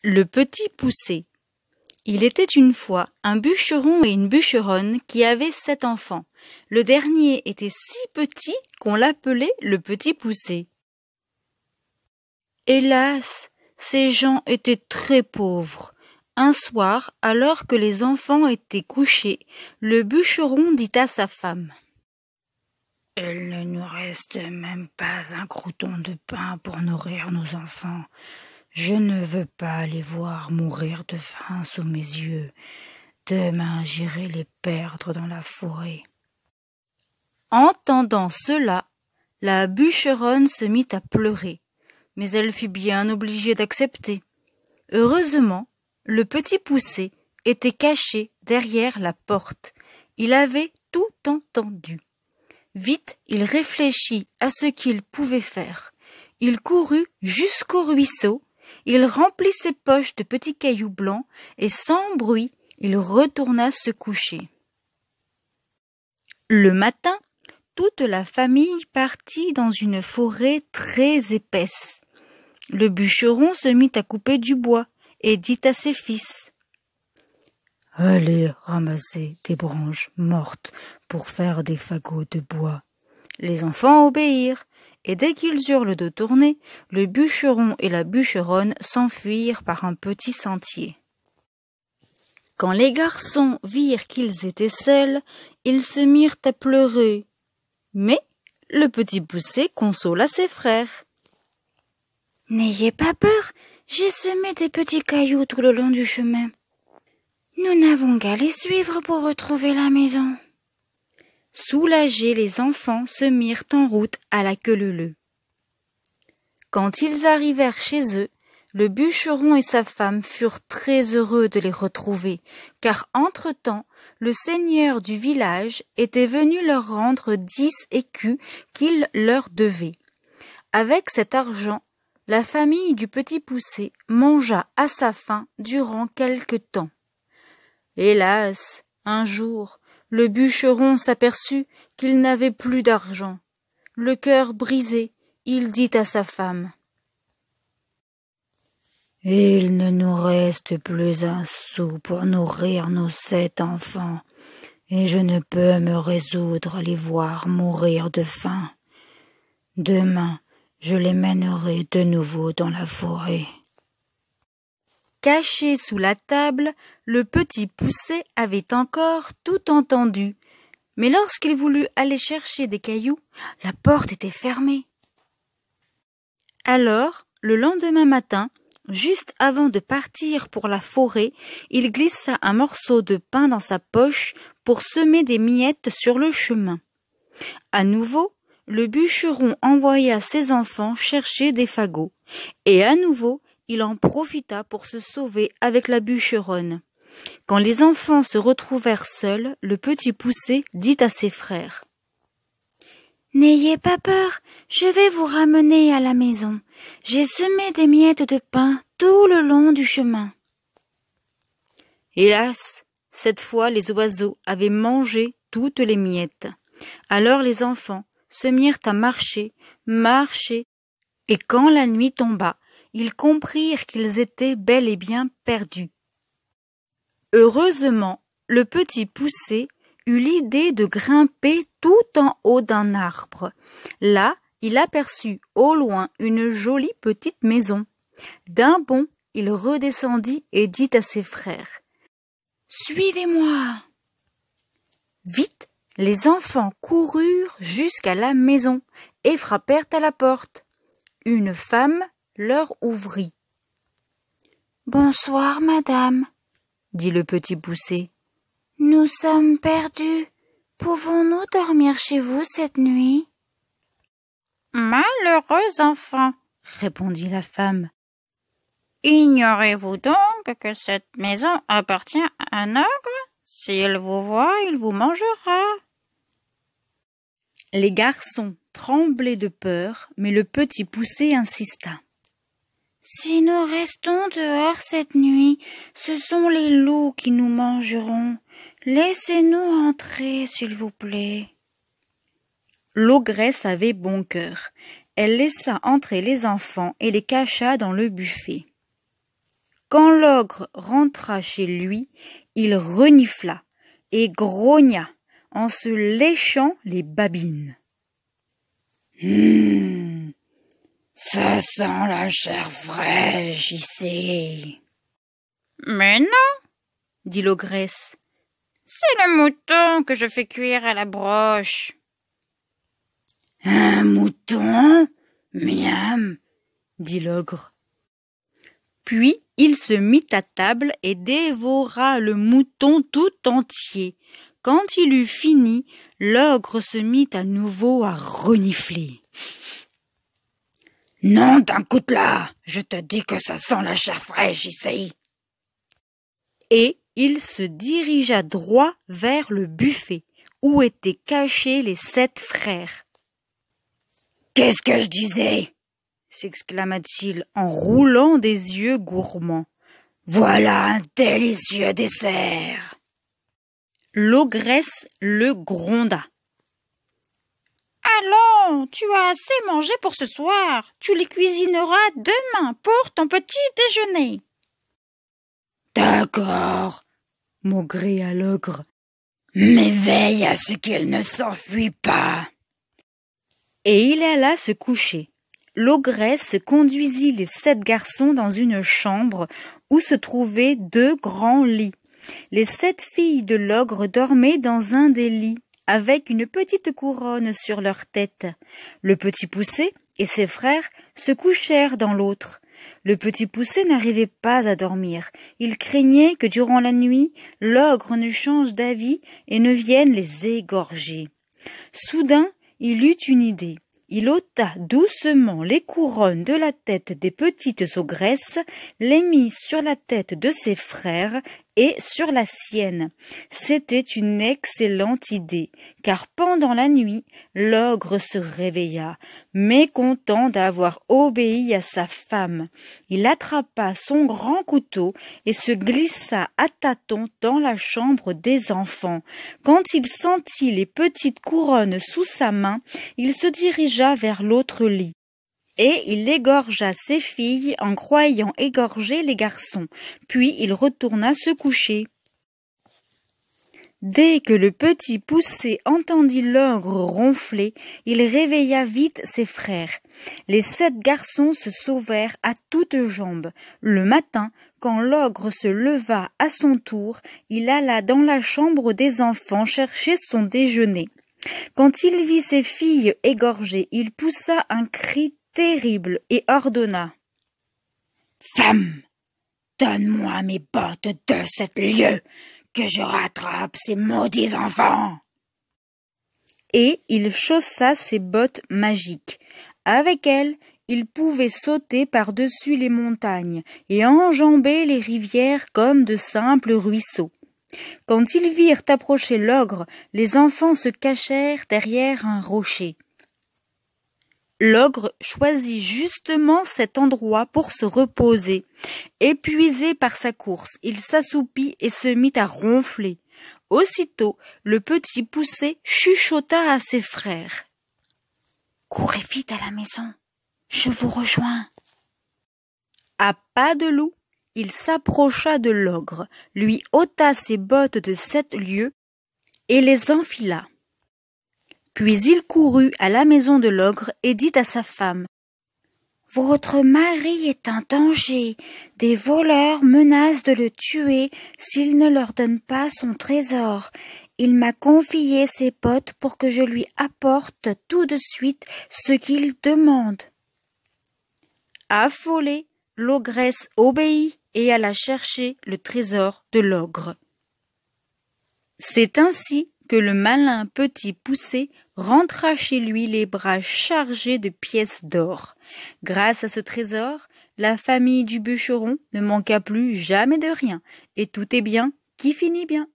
Le petit poussé. Il était une fois un bûcheron et une bûcheronne qui avaient 7 enfants. Le dernier était si petit qu'on l'appelait le petit poussé. Hélas, ces gens étaient très pauvres. Un soir, alors que les enfants étaient couchés, le bûcheron dit à sa femme: « Il ne nous reste même pas un crouton de pain pour nourrir nos enfants. Je ne veux pas les voir mourir de faim sous mes yeux. Demain j'irai les perdre dans la forêt. » Entendant cela, la bûcheronne se mit à pleurer, mais elle fut bien obligée d'accepter. Heureusement, le petit poussé était caché derrière la porte. Il avait tout entendu. Vite, il réfléchit à ce qu'il pouvait faire. Il courut jusqu'au ruisseau, il remplit ses poches de petits cailloux blancs et sans bruit, il retourna se coucher. Le matin, toute la famille partit dans une forêt très épaisse. Le bûcheron se mit à couper du bois et dit à ses fils: « Allez ramasser des branches mortes pour faire des fagots de bois. » Les enfants obéirent, et dès qu'ils eurent le dos tourné, le bûcheron et la bûcheronne s'enfuirent par un petit sentier. Quand les garçons virent qu'ils étaient seuls, ils se mirent à pleurer. Mais le petit poussé consola ses frères. « N'ayez pas peur, j'ai semé des petits cailloux tout le long du chemin. Nous n'avons qu'à les suivre pour retrouver la maison. » Soulagés, les enfants se mirent en route à la queue leu-leu. Quand ils arrivèrent chez eux, le bûcheron et sa femme furent très heureux de les retrouver, car entre-temps, le seigneur du village était venu leur rendre 10 écus qu'il leur devait. Avec cet argent, la famille du petit poussé mangea à sa faim durant quelque temps. Hélas, un jour, le bûcheron s'aperçut qu'il n'avait plus d'argent. Le cœur brisé, il dit à sa femme: « Il ne nous reste plus un sou pour nourrir nos 7 enfants, et je ne peux me résoudre à les voir mourir de faim. Demain, je les mènerai de nouveau dans la forêt. » Caché sous la table, le petit poussé avait encore tout entendu. Mais lorsqu'il voulut aller chercher des cailloux, la porte était fermée. Alors, le lendemain matin, juste avant de partir pour la forêt, il glissa un morceau de pain dans sa poche pour semer des miettes sur le chemin. À nouveau, le bûcheron envoya ses enfants chercher des fagots, et à nouveau, il en profita pour se sauver avec la bûcheronne. Quand les enfants se retrouvèrent seuls, le petit poussé dit à ses frères: « N'ayez pas peur, je vais vous ramener à la maison. J'ai semé des miettes de pain tout le long du chemin. » Hélas, cette fois les oiseaux avaient mangé toutes les miettes. Alors les enfants se mirent à marcher, et quand la nuit tomba, ils comprirent qu'ils étaient bel et bien perdus. Heureusement, le petit poussé eut l'idée de grimper tout en haut d'un arbre. Là, il aperçut au loin une jolie petite maison. D'un bond, il redescendit et dit à ses frères: « Suivez-moi !» Vite, les enfants coururent jusqu'à la maison et frappèrent à la porte. Une femme leur ouvrit. « Bonsoir, madame, » dit le petit poussé. « Nous sommes perdus. Pouvons-nous dormir chez vous cette nuit? » « Malheureux enfant, » répondit la femme. « Ignorez-vous donc que cette maison appartient à un ogre? S'il vous voit, il vous mangera. » Les garçons tremblaient de peur, mais le petit poussé insista. « Si nous restons dehors cette nuit, ce sont les loups qui nous mangeront. Laissez-nous entrer, s'il vous plaît. » L'ogresse avait bon cœur. Elle laissa entrer les enfants et les cacha dans le buffet. Quand l'ogre rentra chez lui, il renifla et grogna en se léchant les babines. Ça sent la chair fraîche ici. Mais non, dit l'ogresse. C'est le mouton que je fais cuire à la broche. Un mouton? Miam, dit l'ogre. Puis il se mit à table et dévora le mouton tout entier. Quand il eut fini, l'ogre se mit à nouveau à renifler. Non, d'un coup de là, je te dis que ça sent la chair fraîche ici. Et il se dirigea droit vers le buffet, où étaient cachés les 7 frères. « Qu'est-ce que je disais ?» s'exclama-t-il en roulant des yeux gourmands. « Voilà un délicieux dessert !» L'ogresse le gronda. « Allons, tu as assez mangé pour ce soir. Tu les cuisineras demain pour ton petit déjeuner. » « D'accord, » maugréa l'ogre. « Mais veille à ce qu'il ne s'enfuit pas. » Et il alla se coucher. L'ogresse conduisit les 7 garçons dans une chambre où se trouvaient 2 grands lits. Les 7 filles de l'ogre dormaient dans un des lits, avec une petite couronne sur leur tête. Le petit Poucet et ses frères se couchèrent dans l'autre. Le petit Poucet n'arrivait pas à dormir. Il craignait que durant la nuit, l'ogre ne change d'avis et ne vienne les égorger. Soudain, il eut une idée. Il ôta doucement les couronnes de la tête des petites ogresses, les mit sur la tête de ses frères et sur la sienne. C'était une excellente idée, car pendant la nuit, l'ogre se réveilla, mécontent d'avoir obéi à sa femme. Il attrapa son grand couteau et se glissa à tâtons dans la chambre des enfants. Quand il sentit les petites couronnes sous sa main, il se dirigea vers l'autre lit. Et il égorgea ses filles en croyant égorger les garçons, puis il retourna se coucher. Dès que le petit Poucet entendit l'ogre ronfler, il réveilla vite ses frères. Les 7 garçons se sauvèrent à toutes jambes. Le matin, quand l'ogre se leva à son tour, il alla dans la chambre des enfants chercher son déjeuner. Quand il vit ses filles égorgées, il poussa un cri terrible et ordonna: « Femme, donne-moi mes bottes de 7 lieues, que je rattrape ces maudits enfants. » Et il chaussa ses bottes magiques. Avec elles, il pouvait sauter par-dessus les montagnes et enjamber les rivières comme de simples ruisseaux. Quand ils virent approcher l'ogre, les enfants se cachèrent derrière un rocher. L'ogre choisit justement cet endroit pour se reposer. Épuisé par sa course, il s'assoupit et se mit à ronfler. Aussitôt, le petit Poucet chuchota à ses frères: « Courez vite à la maison, je vous rejoins. » À pas de loup, il s'approcha de l'ogre, lui ôta ses bottes de 7 lieues et les enfila. Puis il courut à la maison de l'ogre et dit à sa femme: « Votre mari est en danger. Des voleurs menacent de le tuer s'il ne leur donne pas son trésor. Il m'a confié ses bottes pour que je lui apporte tout de suite ce qu'il demande. » Affolée, l'ogresse obéit et alla chercher le trésor de l'ogre. C'est ainsi que le malin petit Poucet rentra chez lui les bras chargés de pièces d'or. Grâce à ce trésor, la famille du bûcheron ne manqua plus jamais de rien, et tout est bien qui finit bien.